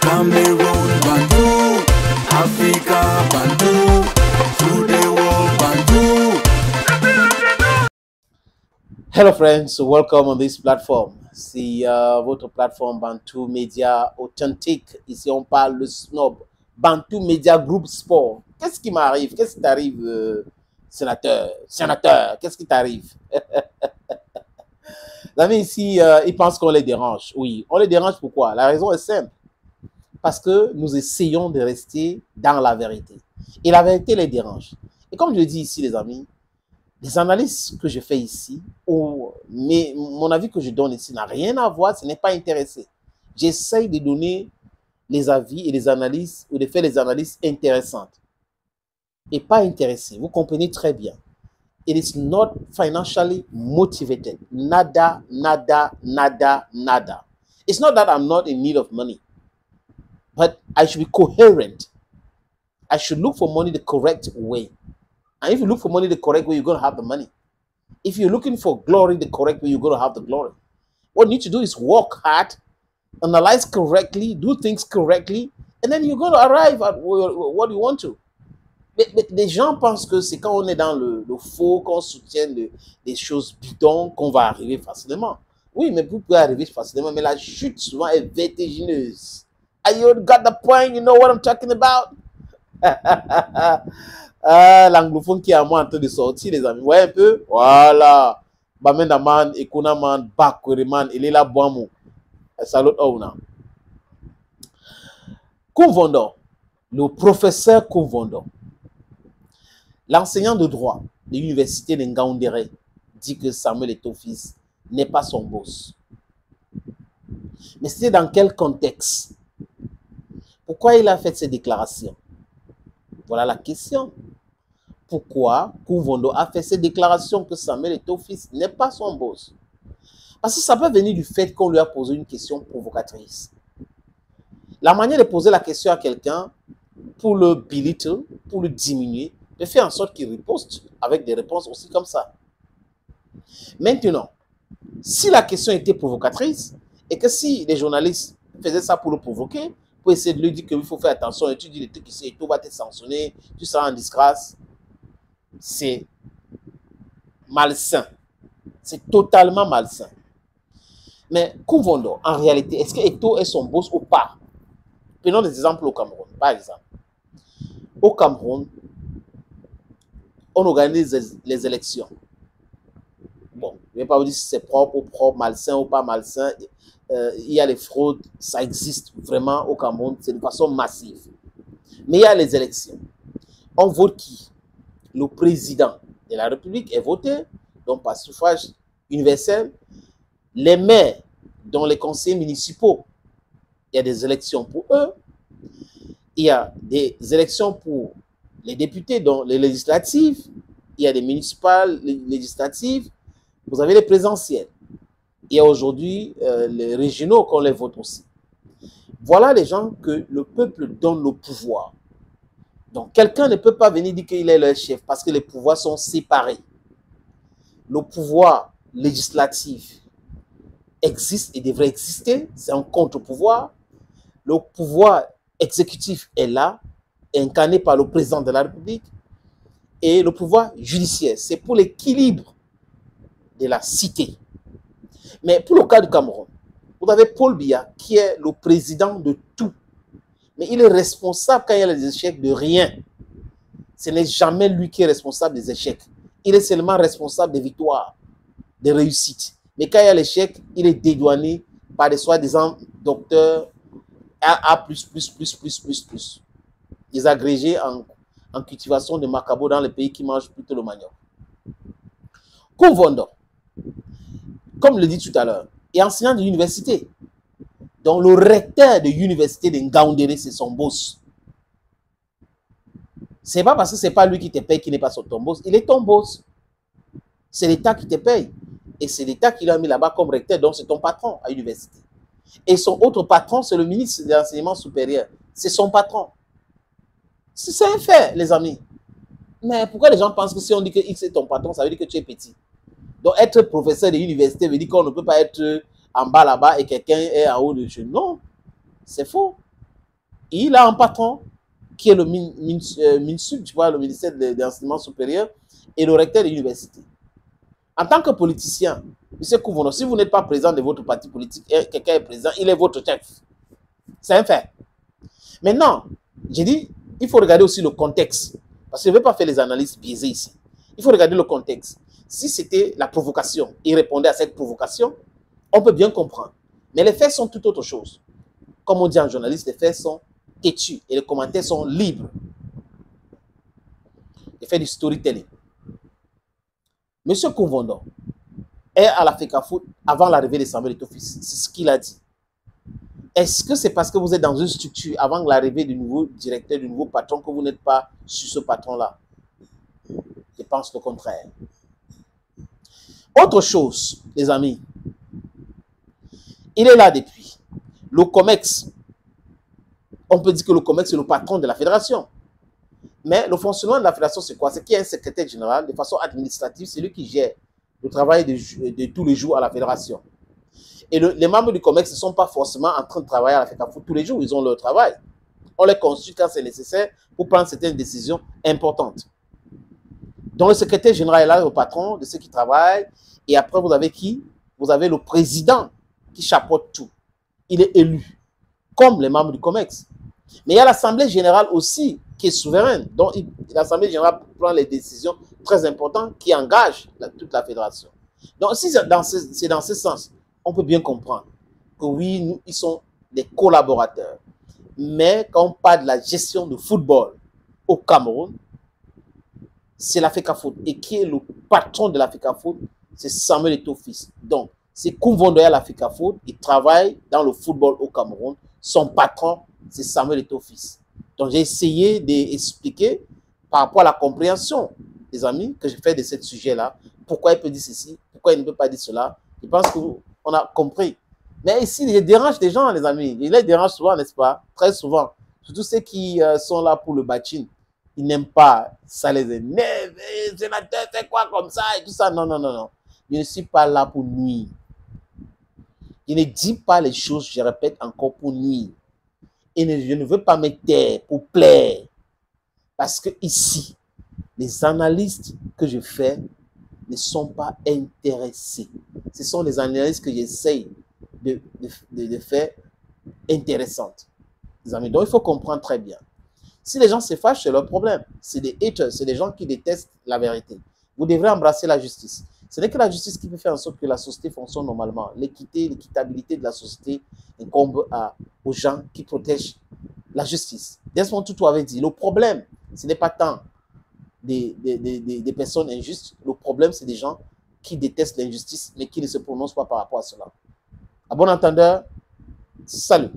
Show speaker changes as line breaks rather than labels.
Cameroon Bantu, Africa Bantu, through the world Bantu.
Hello friends, welcome on this platform. C'est votre plateforme Bantu Media authentique. Ici on parle le snob. Bantu Media Group Sport. Qu'est-ce qui m'arrive? Qu'est-ce qui t'arrive, sénateur? Qu'est-ce qui t'arrive? Amis, ici, ils pensent qu'on les dérange. Oui, on les dérange pourquoi? La raison est simple. Parce que nous essayons de rester dans la vérité. Et la vérité les dérange. Et comme je le dis ici, les amis, les analyses que je fais ici, mais mon avis que je donne ici n'a rien à voir, ce n'est pas intéressé. J'essaye de donner les avis et les analyses, ou de faire les analyses intéressantes. Et pas intéressées. Vous comprenez très bien. It is not financially motivated. Nada, nada, nada, nada. It's not that I'm not in need of money. But I should be coherent. I should look for money the correct way. And if you look for money the correct way, you're going to have the money. If you're looking for glory the correct way, you're going to have the glory. What you need to do is work hard, analyze correctly, do things correctly, and then you're going to arrive at what you want to. Mais les gens pensent que c'est quand on est dans le faux, qu'on soutient des choses bidons, qu'on va arriver facilement. Oui, mais vous pouvez arriver facilement, mais la chute souvent est vertigineuse. You got the point, you know what I'm talking about? L'anglophone qui est à moi en train de sortir, les amis. Vous voyez un peu? Voilà. Bamendaman, Ekonaman, Bakwereman, il est là, Boamou. Salut, Ouna. Koumvondo, le professeur Koumvondo, l'enseignant de droit de l'université de Ngaoundéré, dit que Samuel Eto'o-Fils n'est pas son boss. Mais c'était dans quel contexte? Pourquoi il a fait ces déclarations? Voilà la question. Pourquoi Koumvondo a fait ces déclarations que Samuel Eto'o-Fils n'est pas son boss? Parce que ça peut venir du fait qu'on lui a posé une question provocatrice. La manière de poser la question à quelqu'un pour le belittle, pour le diminuer, de faire en sorte qu'il riposte avec des réponses aussi comme ça. Maintenant, si la question était provocatrice et que si les journalistes faisaient ça pour le provoquer, pour essayer de lui dire qu'il faut faire attention et tu dis des trucs ici et tout va te sanctionner, tu seras en disgrâce, c'est malsain. C'est totalement malsain. Mais Koumvondo, en réalité, est-ce que Eto'o est son boss ou pas? Prenons des exemples au Cameroun, par exemple. Au Cameroun, on organise les élections. Bon, je ne vais pas vous dire si c'est propre ou propre, malsain ou pas malsain. Il y a les fraudes, ça existe vraiment au Cameroun, c'est de façon massive. Mais il y a les élections. On vote qui? Le président de la République est voté, donc par suffrage universel. Les maires, dont les conseillers municipaux, il y a des élections pour eux. Il y a des élections pour les députés, dont les législatives. Il y a des municipales, les législatives. Vous avez les présidentielles. Il y a aujourd'hui les régionaux qu'on les vote aussi. Voilà les gens que le peuple donne le pouvoir. Donc, quelqu'un ne peut pas venir dire qu'il est le chef parce que les pouvoirs sont séparés. Le pouvoir législatif existe et devrait exister. C'est un contre-pouvoir. Le pouvoir exécutif est là, incarné par le président de la République. Et le pouvoir judiciaire, c'est pour l'équilibre de la cité. Mais pour le cas du Cameroun, vous avez Paul Biya qui est le président de tout. Mais il est responsable quand il y a des échecs de rien. Ce n'est jamais lui qui est responsable des échecs. Il est seulement responsable des victoires, des réussites. Mais quand il y a l'échec, il est dédouané par des soi-disant docteurs AA+++++. Des agrégés en cultivation de macabo dans les pays qui mangent plutôt le manioc. Koumvondo, comme le dit tout à l'heure, est enseignant de l'université. Donc le recteur de l'université de Ngaoundéré, c'est son boss. Ce n'est pas parce que ce n'est pas lui qui te paye qu'il n'est pas ton boss. Il est ton boss. C'est l'État qui te paye. Et c'est l'État qui l'a mis là-bas comme recteur, donc c'est ton patron à l'université. Et son autre patron, c'est le ministre de l'enseignement supérieur. C'est son patron. C'est un fait, les amis. Mais pourquoi les gens pensent que si on dit que X est ton patron, ça veut dire que tu es petit? Donc être professeur de l'université veut dire qu'on ne peut pas être en bas là-bas et quelqu'un est en haut de chez. Non, c'est faux. il a un patron qui est le MINSUP, tu vois, le ministère de l'enseignement supérieur, et le recteur de l'université. En tant que politicien, M. Kouvono, si vous n'êtes pas président de votre parti politique et quelqu'un est président, il est votre chef. C'est un fait. Maintenant, j'ai dit, il faut regarder aussi le contexte. Parce que je ne vais pas faire les analyses biaisées ici. Il faut regarder le contexte. Si c'était la provocation, il répondait à cette provocation, on peut bien comprendre. Mais les faits sont tout autre chose. Comme on dit en journaliste, les faits sont têtus et les commentaires sont libres. Il fait du storytelling. Monsieur Kouvondo est à la FECAFOOT avant l'arrivée de Samuel Eto'o-Fils. C'est ce qu'il a dit. Est-ce que c'est parce que vous êtes dans une structure avant l'arrivée du nouveau directeur, du nouveau patron, que vous n'êtes pas sur ce patron-là? Je pense le contraire. Autre chose, les amis, il est là depuis. Le COMEX, on peut dire que le COMEX est le patron de la fédération. Mais le fonctionnement de la fédération, c'est quoi? C'est qu'il y a un secrétaire général, de façon administrative, c'est lui qui gère le travail de tous les jours à la fédération. Et les membres du COMEX ne sont pas forcément en train de travailler à la FECAFOOT tous les jours, ils ont leur travail. On les consulte quand c'est nécessaire pour prendre certaines décisions importantes. Donc le secrétaire général est là, le patron de ceux qui travaillent. Et après, vous avez qui? Vous avez le président qui chapeaute tout. Il est élu, comme les membres du COMEX. Mais il y a l'Assemblée générale aussi qui est souveraine. Donc l'Assemblée générale prend les décisions très importantes qui engagent toute la fédération. Donc si c'est dans ce sens, on peut bien comprendre que oui, nous, ils sont des collaborateurs. Mais quand on parle de la gestion de football au Cameroun, c'est la FECAFOOT. Et qui est le patron de la FECAFOOT? C'est Samuel Eto'o-Fils. Donc, c'est Kouvondo à la FECAFOOT. Il travaille dans le football au Cameroun. Son patron, c'est Samuel Eto'o-Fils. Donc, j'ai essayé d'expliquer par rapport à la compréhension, les amis, que j'ai fait de ce sujet-là. Pourquoi il peut dire ceci? Pourquoi il ne peut pas dire cela? Je pense qu'on a compris. Mais ici, il dérange des gens, les amis. Il les dérange souvent, n'est-ce pas? Très souvent. Surtout ceux qui sont là pour le bâtiment. Ils n'aiment pas, ça les énerve, sénateur, c'est quoi comme ça et tout ça. Non, non, non, non. Je ne suis pas là pour nuire. Je ne dis pas les choses, je répète encore, pour nuire. Et je ne veux pas me taire pour plaire. Parce que ici, les analystes que je fais ne sont pas intéressés. Ce sont les analyses que j'essaye de faire intéressantes. Les amis, donc il faut comprendre très bien. Si les gens se fâchent, c'est leur problème. C'est des haters, c'est des gens qui détestent la vérité. Vous devrez embrasser la justice. Ce n'est que la justice qui peut faire en sorte que la société fonctionne normalement. L'équité, l'équitabilité de la société incombe aux gens qui protègent la justice. Desmond Tutu avait dit, le problème, ce n'est pas tant des personnes injustes. Le problème, c'est des gens qui détestent l'injustice, mais qui ne se prononcent pas par rapport à cela. À bon entendeur, salut.